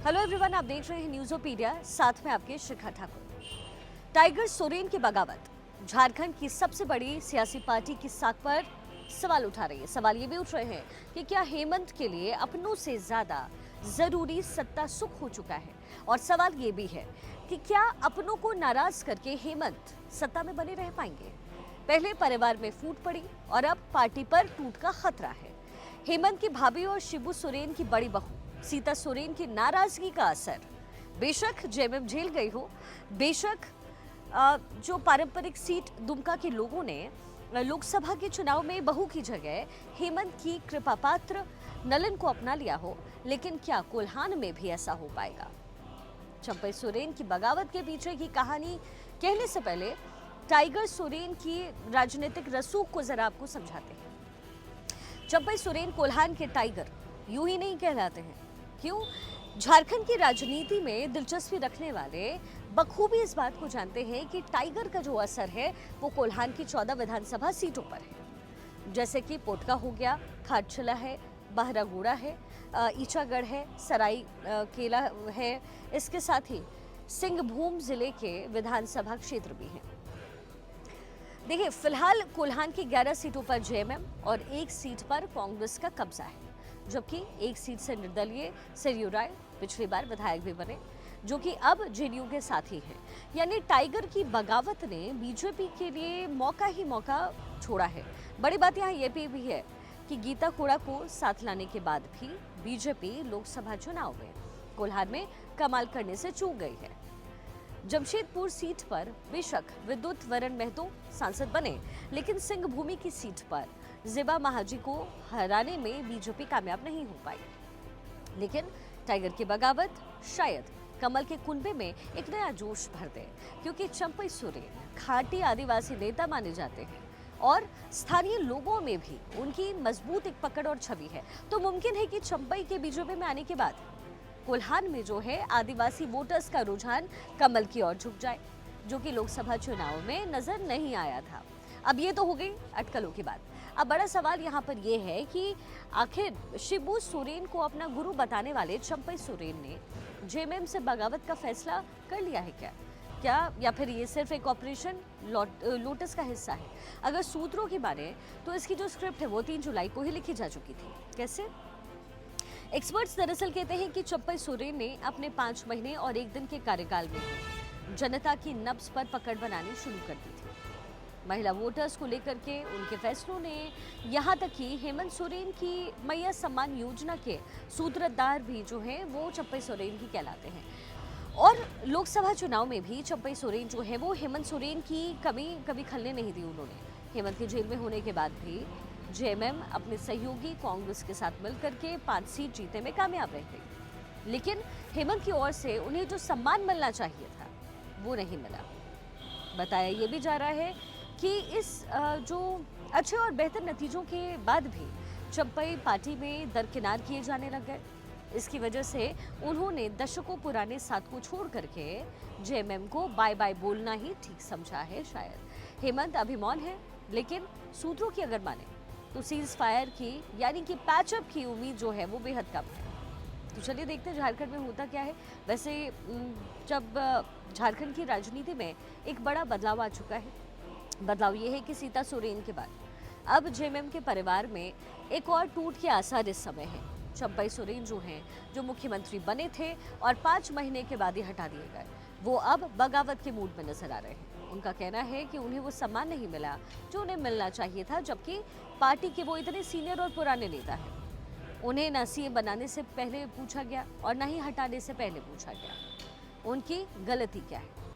Hello everyone, आप देख रहे हैं न्यूज़ोपीडिया, साथ में आपके शिखा ठाकुर। टाइगर सोरेन की बगावत झारखंड की सबसे बड़ी सियासी पार्टी की साख पर सवाल उठा रही है। सवाल ये भी उठ रहे हैं कि क्या हेमंत के लिए अपनों से ज्यादा जरूरी सत्ता सुख हो चुका है, और सवाल ये भी है कि क्या अपनों को नाराज करके हेमंत सत्ता में बने रह पाएंगे। पहले परिवार में फूट पड़ी और अब पार्टी पर टूट का खतरा है। हेमंत की भाभी और शिबू सोरेन की बड़ी बहू सीता सोरेन की नाराजगी का असर। बेशक जेएमएम जेल गई हो, बेशक जो पारंपरिक सीट दुमका के लोगों ने लोकसभा के चुनाव में बहू की जगह हेमंत की कृपा पात्र नलन को अपना लिया हो, लेकिन क्या कोल्हान में भी ऐसा हो पाएगा? चंपई सोरेन की बगावत के पीछे की कहानी कहने से पहले टाइगर सोरेन की राजनीतिक रसूख को जरा आपको समझाते हैं। चंपई सोरेन कोल्हान के टाइगर यूं ही नहीं कहलाते हैं। क्यों? झारखंड की राजनीति में दिलचस्पी रखने वाले बखूबी इस बात को जानते हैं कि टाइगर का जो असर है वो कोल्हान की 14 विधानसभा सीटों पर है, जैसे कि पोटका हो गया, खाटछला है, बहरागोड़ा है, ईचागढ़ है, सराई केला है। इसके साथ ही सिंहभूम जिले के विधानसभा क्षेत्र भी हैं। देखिए, फिलहाल कोल्हान की 11 सीटों पर जेएमएम और एक सीट पर कांग्रेस का कब्जा है, जबकि एक सीट से निर्दलीय सरयू राय पिछली बार विधायक भी बने, जो कि अब जेडीयू के साथी हैं। यानी टाइगर की बगावत ने बीजेपी के लिए मौका ही मौका छोड़ा है। बड़ी बात यहाँ ये भी है कि गीता कोड़ा को साथ लाने के बाद भी बीजेपी लोकसभा चुनाव में कोल्हान में कमाल करने से चूक गई है। जमशेदपुर सीट पर बेशक विद्युत वरण महतो सांसद बने, लेकिन सिंहभूमि की सीट पर ज़िबा महाजी को हराने में बीजेपी कामयाब नहीं हो पाई। लेकिन टाइगर की बगावत शायद कमल के कुनबे में एक नया जोश भर दे, क्योंकि चंपई सोरेन खाटी आदिवासी नेता माने जाते हैं और स्थानीय लोगों में भी उनकी मजबूत एक पकड़ और छवि है। तो मुमकिन है कि चंपई के बीजेपी में आने के बाद कोल्हान में जो है आदिवासी वोटर्स का रुझान कमल की ओर झुक जाए, जो कि लोकसभा चुनाव में नजर नहीं आया था। अब ये तो हो गई अटकलों की बात। अब बड़ा सवाल यहाँ पर यह है कि आखिर शिबू सोरेन को अपना गुरु बताने वाले चंपई सोरेन ने जेएमएम से बगावत का फैसला कर लिया है क्या या फिर ये सिर्फ एक ऑपरेशन लोटस का हिस्सा है? अगर सूत्रों की माने तो इसकी जो स्क्रिप्ट है वो 3 जुलाई को ही लिखी जा चुकी थी। कैसे? एक्सपर्ट्स दरअसल कहते हैं कि चंपई सोरेन ने अपने 5 महीने और 1 दिन के कार्यकाल में जनता की नब्ज पर पकड़ बनानी शुरू कर दी थी। महिला वोटर्स को लेकर के उनके फैसलों ने यहाँ तक कि हेमंत सोरेन की मैया सम्मान योजना के सूत्रधार भी जो हैं वो चंपई सोरेन ही कहलाते हैं। और लोकसभा चुनाव में भी चंपई सोरेन जो है वो हेमंत सोरेन की कमी कभी खलने नहीं दी उन्होंने। हेमंत के जेल में होने के बाद भी जेएमएम अपने सहयोगी कांग्रेस के साथ मिलकर के 5 सीट जीतने में कामयाब रह गई, लेकिन हेमंत की ओर से उन्हें जो सम्मान मिलना चाहिए था वो नहीं मिला। बताया ये भी जा रहा है कि इस जो अच्छे और बेहतर नतीजों के बाद भी चंपई पार्टी में दरकिनार किए जाने लग गए। इसकी वजह से उन्होंने दशकों पुराने साथ को छोड़ करके जेएमएम को बाय बाय बोलना ही ठीक समझा है शायद। हेमंत अभिमान है, लेकिन सूत्रों की अगर माने तो सीज फायर की यानी कि पैचअप की उम्मीद जो है वो बेहद कम है। तो चलिए देखते हैं झारखंड में होता क्या है। वैसे जब झारखंड की राजनीति में एक बड़ा बदलाव आ चुका है। बदलाव ये है कि सीता सोरेन के बाद अब जेएमएम के परिवार में एक और टूट के आसार इस समय है। चंपई सोरेन जो हैं, जो मुख्यमंत्री बने थे और 5 महीने के बाद ही हटा दिए गए, वो अब बगावत के मूड में नजर आ रहे हैं। उनका कहना है कि उन्हें वो सम्मान नहीं मिला जो उन्हें मिलना चाहिए था, जबकि पार्टी के वो इतने सीनियर और पुराने नेता हैं। उन्हें न सीएम बनाने से पहले पूछा गया और न ही हटाने से पहले पूछा गया। उनकी गलती क्या है?